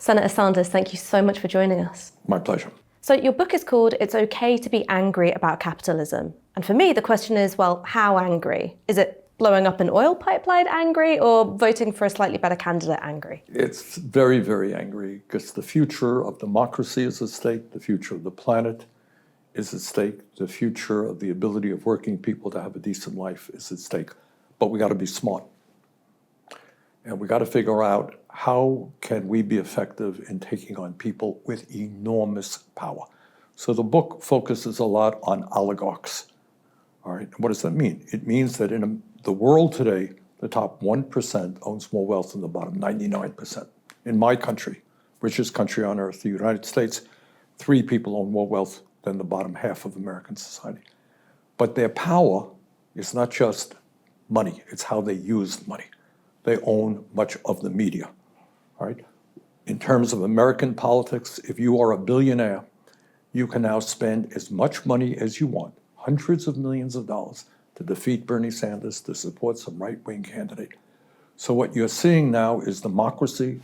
Senator Sanders, thank you so much for joining us. My pleasure. So your book is called It's Okay to be Angry About Capitalism. And for me, the question is, well, how angry? Is it blowing up an oil pipeline angry or voting for a slightly better candidate angry? It's very, very angry because the future of democracy is at stake, the future of the planet is at stake, the future of the ability of working people to have a decent life is at stake. But we got to be smart. And we got to figure out how can we be effective in taking on people with enormous power. So the book focuses a lot on oligarchs. All right, what does that mean? It means that in the world today, the top 1% owns more wealth than the bottom 99%. In my country, richest country on earth, the United States, 3 people own more wealth than the bottom half of American society. But their power is not just money, it's how they use money. They own much of the media, all right? In terms of American politics, if you are a billionaire, you can now spend as much money as you want, hundreds of millions of dollars, to defeat Bernie Sanders, to support some right-wing candidate. So what you're seeing now is democracy,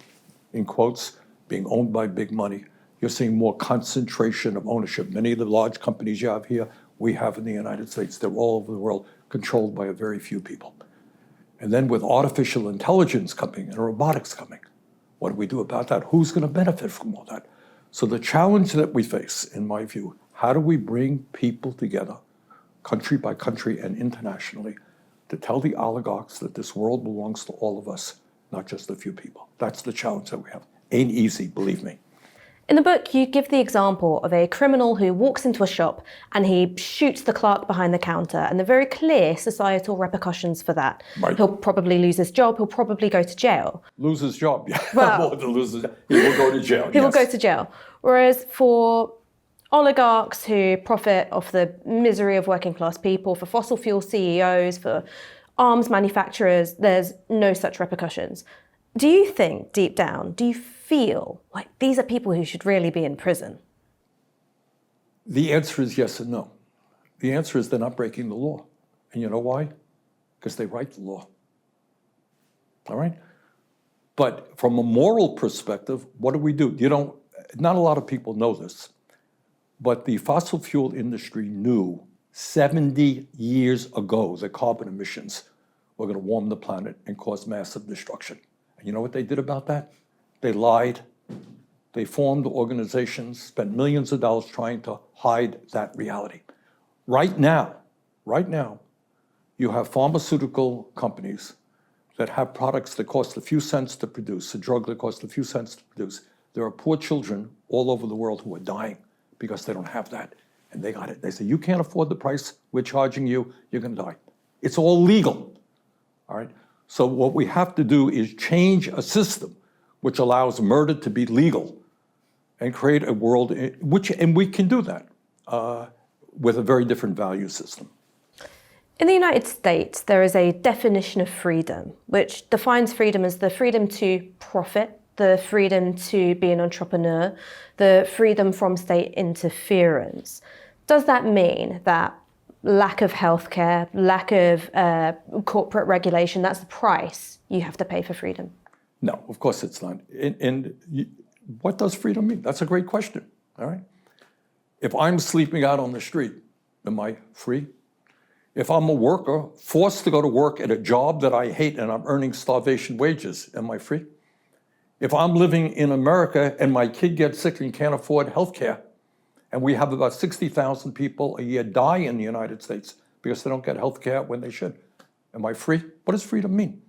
in quotes, being owned by big money. You're seeing more concentration of ownership. Many of the large companies you have here, we have in the United States, they're all over the world, controlled by a very few people. And then with artificial intelligence coming and robotics coming, what do we do about that? Who's going to benefit from all that? So the challenge that we face, in my view, how do we bring people together, country by country and internationally, to tell the oligarchs that this world belongs to all of us, not just a few people? That's the challenge that we have. Ain't easy, believe me. In the book, you give the example of a criminal who walks into a shop and he shoots the clerk behind the counter, and the very clear societal repercussions for that. Right. He'll probably lose his job, he'll probably go to jail. Lose his job, yeah. Well, More than lose his job. He will go to jail, He will go to jail. Whereas for oligarchs who profit off the misery of working class people, for fossil fuel CEOs, for arms manufacturers, there's no such repercussions. Do you think, deep down, do you feel like these are people who should really be in prison? The answer is yes and no. The answer is they're not breaking the law. And you know why? Because they write the law. All right? But from a moral perspective, what do? Not a lot of people know this, but the fossil fuel industry knew 70 years ago that carbon emissions were going to warm the planet and cause massive destruction. And you know what they did about that? They lied. They formed organizations, spent millions of dollars trying to hide that reality. Right now, you have pharmaceutical companies that have products that cost a few cents to produce, a drug that costs a few cents to produce. There are poor children all over the world who are dying because they don't have that. And they got it. They say, you can't afford the price we're charging you, you're going to die. It's all legal. All right? So what we have to do is change a system which allows murder to be legal and create a world and we can do that with a very different value system. In the United States, there is a definition of freedom, which defines freedom as the freedom to profit, the freedom to be an entrepreneur, the freedom from state interference. Does that mean that lack of healthcare, lack of corporate regulation, that's the price you have to pay for freedom? No, of course it's not. What does freedom mean? That's a great question, all right? If I'm sleeping out on the street, am I free? If I'm a worker forced to go to work at a job that I hate and I'm earning starvation wages, am I free? If I'm living in America and my kid gets sick and can't afford healthcare, and we have about 60,000 people a year die in the United States because they don't get health care when they should. Am I free? What does freedom mean?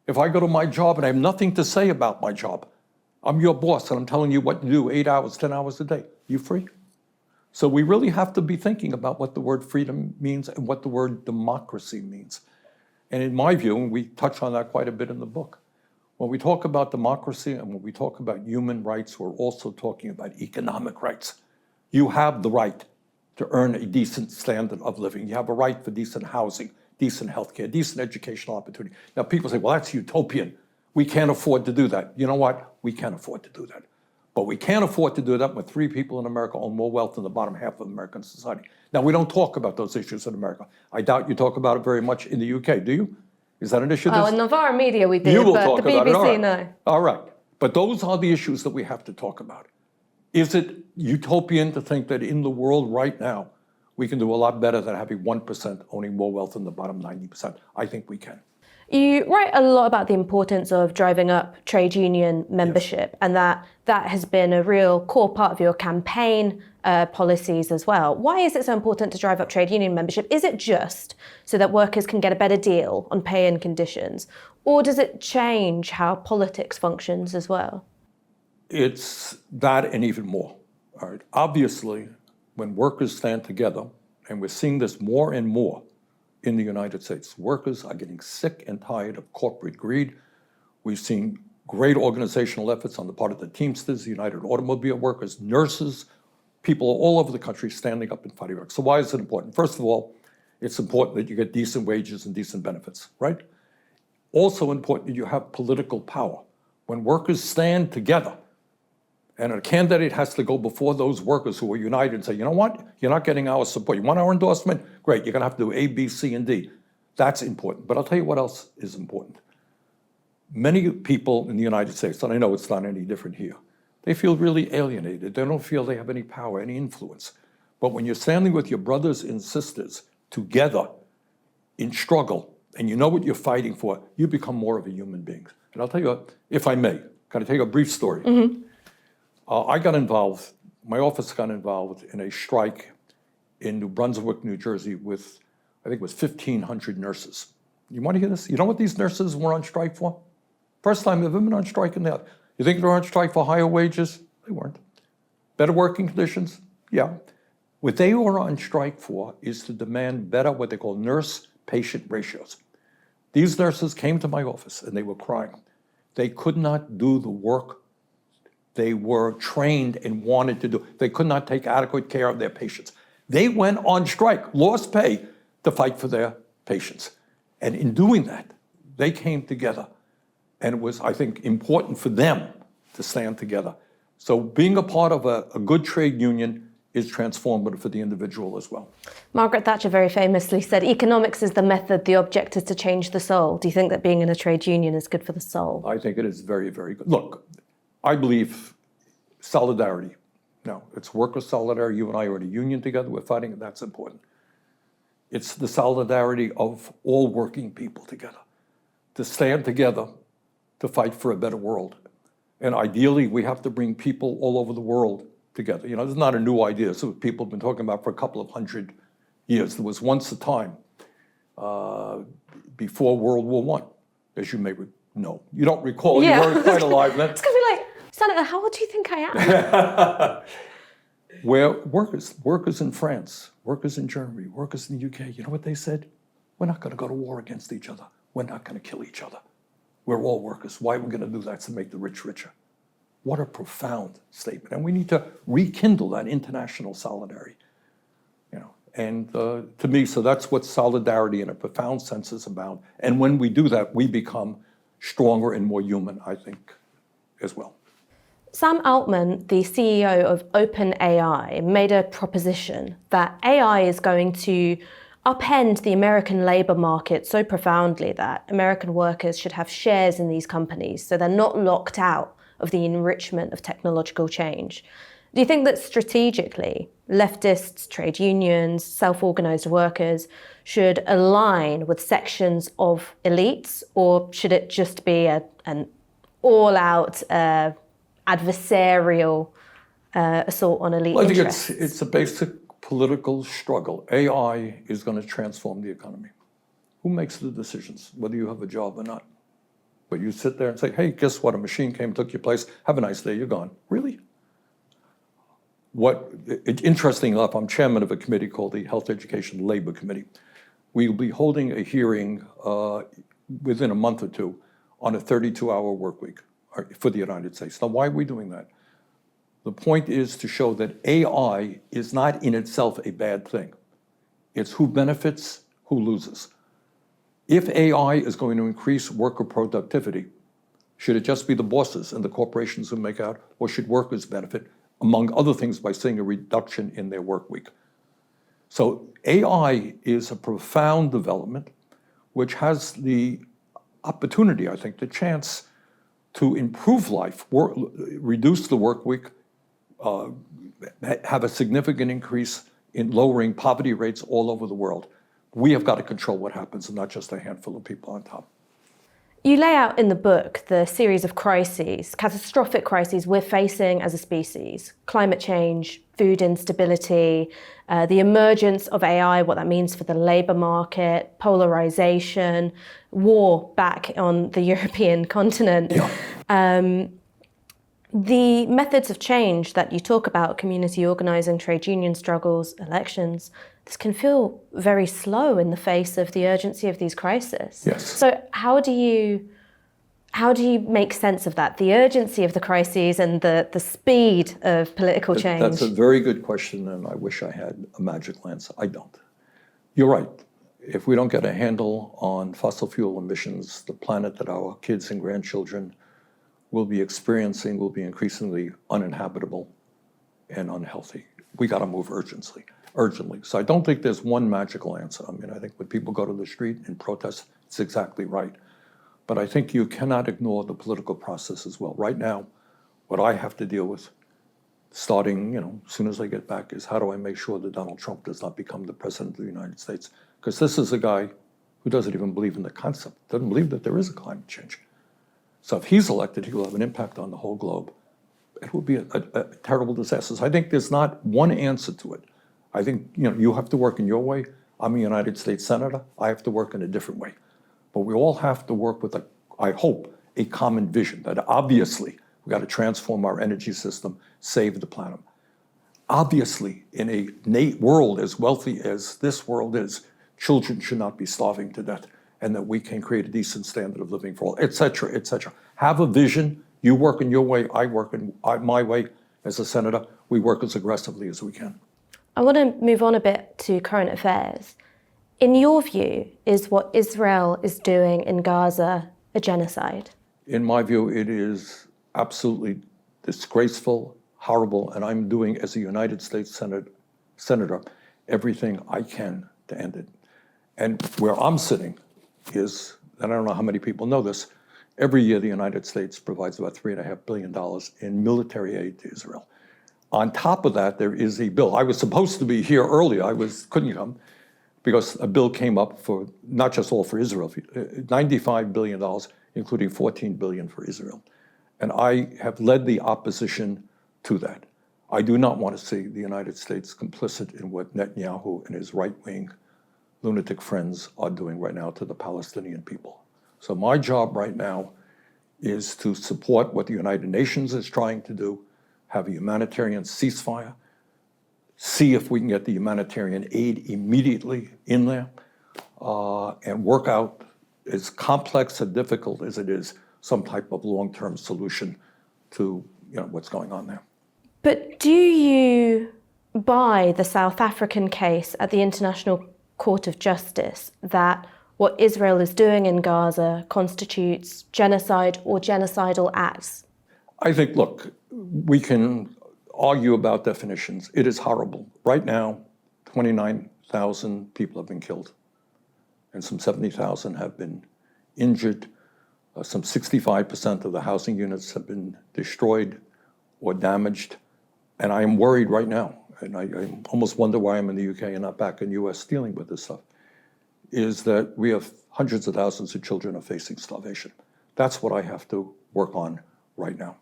If I go to my job and I have nothing to say about my job, I'm your boss and I'm telling you what to do 8 hours, 10 hours a day, you free? So we really have to be thinking about what the word freedom means and what the word democracy means. And in my view, and we touch on that quite a bit in the book, when we talk about democracy and when we talk about human rights, we're also talking about economic rights. You have the right to earn a decent standard of living. You have a right for decent housing, decent healthcare, decent educational opportunity. Now people say, well, that's utopian. We can't afford to do that. You know what? We can afford to do that. But we can't afford to do that when 3 people in America own more wealth than the bottom half of American society. Now, we don't talk about those issues in America. I doubt you talk about it very much in the UK, do you? Is that an issue? Oh, in Novara media we do, you will but talk the about BBC, it. All right. no. All right. But those are the issues that we have to talk about. Is it utopian to think that in the world right now, we can do a lot better than having 1% owning more wealth than the bottom 90%? I think we can. You write a lot about the importance of driving up trade union membership, and that has been a real core part of your campaign policies as well. Why is it so important to drive up trade union membership? Is it just so that workers can get a better deal on pay and conditions, or does it change how politics functions as well? It's that and even more. All right. Obviously, when workers stand together, and we're seeing this more and more in the United States, workers are getting sick and tired of corporate greed. We've seen great organizational efforts on the part of the Teamsters, the United Automobile Workers, nurses, people all over the country standing up and fighting back. So why is it important? First of all, it's important that you get decent wages and decent benefits, right? Also important that you have political power. When workers stand together, and a candidate has to go before those workers who are united and say, you know what, you're not getting our support. You want our endorsement? Great, you're gonna have to do A, B, C, and D. That's important. But I'll tell you what else is important. Many people in the United States, and I know it's not any different here, they feel really alienated. They don't feel they have any power, any influence. But when you're standing with your brothers and sisters together in struggle, and you know what you're fighting for, you become more of a human being. And I'll tell you, if I may, can I tell you a brief story? Mm-hmm. I got involved, my office got involved in a strike in New Brunswick, New Jersey with, I think it was 1,500 nurses. You want to hear this? You know what these nurses were on strike for? First time they've ever been on strike in that. You think they're on strike for higher wages? They weren't. Better working conditions? Yeah. What they were on strike for is to demand better what they call nurse-patient ratios. These nurses came to my office and they were crying. They could not do the work they were trained and wanted to do. They could not take adequate care of their patients. They went on strike, lost pay, to fight for their patients. And in doing that, they came together. And it was, I think, important for them to stand together. So being a part of a good trade union is transformative for the individual as well. Margaret Thatcher very famously said, economics is the method, the object is to change the soul. Do you think that being in a trade union is good for the soul? I think it is very, very good. Look, I believe solidarity. No, it's worker solidarity. You and I are in a union together. We're fighting, and that's important. It's the solidarity of all working people together, to stand together to fight for a better world. And ideally, we have to bring people all over the world together. You know, this is not a new idea. This is what people have been talking about for a couple of hundred years. There was once a time before World War I, as you may know. You don't recall, you weren't quite alive then. It's going to be like, Senator, how old do you think I am? Where workers in France, workers in Germany, workers in the UK, you know what they said? We're not going to go to war against each other. We're not going to kill each other. We're all workers. Why are we going to do that? To make the rich richer. What a profound statement. And we need to rekindle that international solidarity. You know, and to me, so that's what solidarity in a profound sense is about. And when we do that, we become stronger and more human, I think, as well. Sam Altman, the CEO of OpenAI, made a proposition that AI is going to upend the American labor market so profoundly that American workers should have shares in these companies so they're not locked out of the enrichment of technological change. Do you think that strategically, leftists, trade unions, self-organized workers should align with sections of elites, or should it just be an all-out adversarial assault on elite interests? I think it's a basic political struggle. AI is going to transform the economy. Who makes the decisions, whether you have a job or not? But you sit there and say, hey, guess what? A machine came, took your place. Have a nice day, you're gone. Really? Interesting enough, I'm chairman of a committee called the Health Education Labor Committee. We'll be holding a hearing within a month or two on a 32-hour work week for the United States. Now, why are we doing that? The point is to show that AI is not in itself a bad thing. It's who benefits, who loses. If AI is going to increase worker productivity, should it just be the bosses and the corporations who make out, or should workers benefit, among other things, by seeing a reduction in their work week? So AI is a profound development which has the opportunity, I think, the chance to improve life, reduce the work week, have a significant increase in lowering poverty rates all over the world. We have got to control what happens and not just a handful of people on top. You lay out in the book the series of crises, catastrophic crises we're facing as a species: climate change, food instability, the emergence of AI, what that means for the labour market, polarisation, war back on the European continent. Yeah. The methods of change that you talk about, community organising, trade union struggles, elections, this can feel very slow in the face of the urgency of these crises. Yes. So how do you make sense of that, the urgency of the crises and the speed of political change? That's a very good question, and I wish I had a magical answer. I don't. You're right. If we don't get a handle on fossil fuel emissions, the planet that our kids and grandchildren will be experiencing will be increasingly uninhabitable and unhealthy. We got to move urgently. So I don't think there's one magical answer. I mean, I think when people go to the street and protest, it's exactly right. But I think you cannot ignore the political process as well. Right now, what I have to deal with, starting, as soon as I get back, is how do I make sure that Donald Trump does not become the president of the United States? Because this is a guy who doesn't even believe in the concept, doesn't believe that there is a climate change. So if he's elected, he will have an impact on the whole globe. It will be a terrible disaster. So I think there's not one answer to it. I think you have to work in your way. I'm a United States Senator. I have to work in a different way. But we all have to work with, I hope, a common vision that obviously we got to transform our energy system, save the planet. Obviously, in a world as wealthy as this world is, children should not be starving to death, and that we can create a decent standard of living for all, et cetera, et cetera. Have a vision. You work in your way, I work in my way. As a senator, we work as aggressively as we can. I want to move on a bit to current affairs. In your view, is what Israel is doing in Gaza a genocide? In my view, it is absolutely disgraceful, horrible, and I'm doing, as a United States Senator, everything I can to end it. And where I'm sitting is, and I don't know how many people know this, every year the United States provides about $3.5 billion in military aid to Israel. On top of that, there is a bill. I was supposed to be here earlier. Couldn't come because a bill came up for, not just all for Israel, $95 billion, including $14 billion for Israel. And I have led the opposition to that. I do not want to see the United States complicit in what Netanyahu and his right-wing lunatic friends are doing right now to the Palestinian people. So my job right now is to support what the United Nations is trying to do, have a humanitarian ceasefire, see if we can get the humanitarian aid immediately in there, and work out, as complex and difficult as it is, some type of long-term solution to what's going on there. But do you buy the South African case at the International Court of Justice that what Israel is doing in Gaza constitutes genocide or genocidal acts? I think, look, we can argue about definitions. It is horrible. Right now, 29,000 people have been killed, and some 70,000 have been injured. Some 65% of the housing units have been destroyed or damaged. And I am worried right now, and I almost wonder why I'm in the UK and not back in the US dealing with this stuff, is that we have hundreds of thousands of children are facing starvation. That's what I have to work on right now.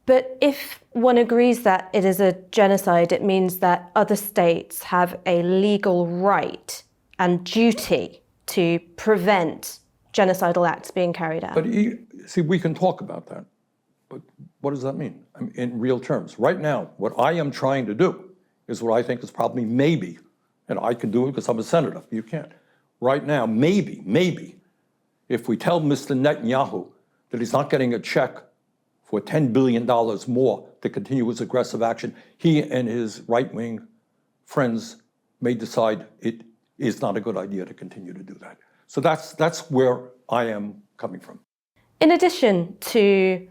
But if one agrees that it is a genocide, it means that other states have a legal right and duty to prevent genocidal acts being carried out. But see, we can talk about that, but what does that mean in real terms? Right now, what I am trying to do is what I think is probably maybe, and I can do it because I'm a senator, you can't. Right now, maybe, if we tell Mr. Netanyahu that he's not getting a check for $10 billion more to continue his aggressive action, he and his right-wing friends may decide it is not a good idea to continue to do that. So that's where I am coming from. In addition to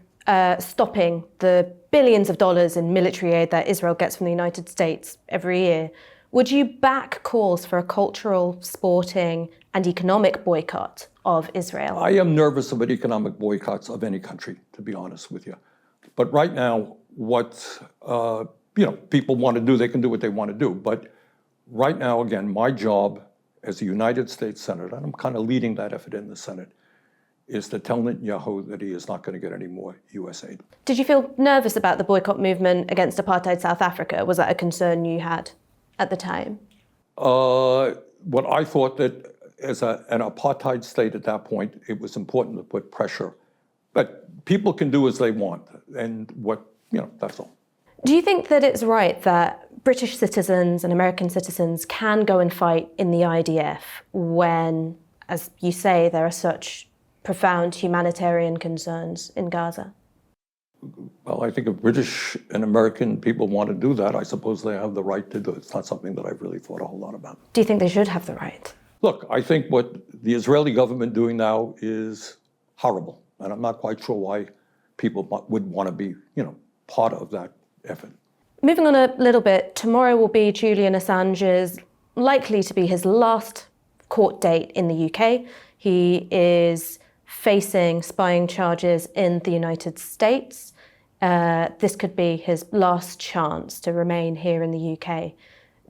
stopping the billions of dollars in military aid that Israel gets from the United States every year, Would you back calls for a cultural, sporting, and economic boycott of Israel? I am nervous about economic boycotts of any country, to be honest with you. But right now, what people want to do, they can do what they want to do. But right now, again, my job as a United States Senator, and I'm kind of leading that effort in the Senate, is to tell Netanyahu that he is not going to get any more U.S. aid. Did you feel nervous about the boycott movement against apartheid South Africa? Was that a concern you had at the time? What I thought that as an apartheid state at that point, it was important to put pressure. But people can do as they want, and that's all. Do you think that it's right that British citizens and American citizens can go and fight in the IDF when, as you say, there are such profound humanitarian concerns in Gaza? Well, I think if British and American people want to do that, I suppose they have the right to do it. It's not something that I've really thought a whole lot about. Do you think they should have the right? Look, I think what the Israeli government doing now is horrible. And I'm not quite sure why people would want to be, part of that effort. Moving on a little bit, tomorrow will be Julian Assange's likely to be his last court date in the UK. He is facing spying charges in the United States. This could be his last chance to remain here in the UK.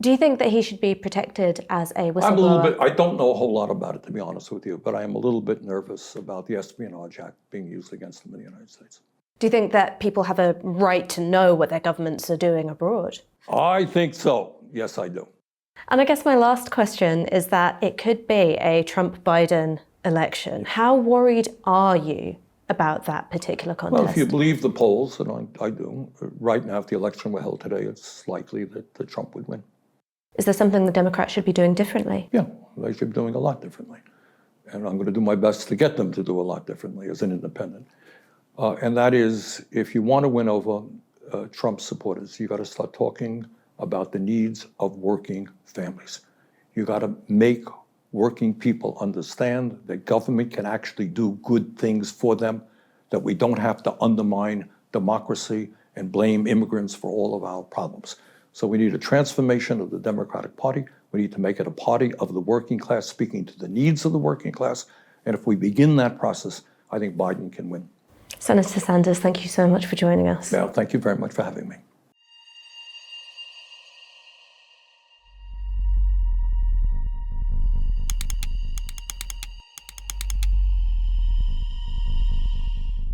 Do you think that he should be protected as a whistleblower? I don't know a whole lot about it, to be honest with you, but I am a little bit nervous about the Espionage Act being used against him in the United States. Do you think that people have a right to know what their governments are doing abroad? I think so. Yes, I do. And I guess my last question is that it could be a Trump-Biden election. How worried are you about that particular contest? Well, if you believe the polls, and I do, right now, if the election were held today, it's likely that Trump would win. Is there something the Democrats should be doing differently? Yeah, they should be doing a lot differently. And I'm going to do my best to get them to do a lot differently as an independent. And that is, if you want to win over Trump supporters, you got to start talking about the needs of working families. You got to make working people understand that government can actually do good things for them, that we don't have to undermine democracy and blame immigrants for all of our problems. So we need a transformation of the Democratic Party. We need to make it a party of the working class, speaking to the needs of the working class. And if we begin that process, I think Biden can win. Senator Sanders, thank you so much for joining us. Yeah, thank you very much for having me.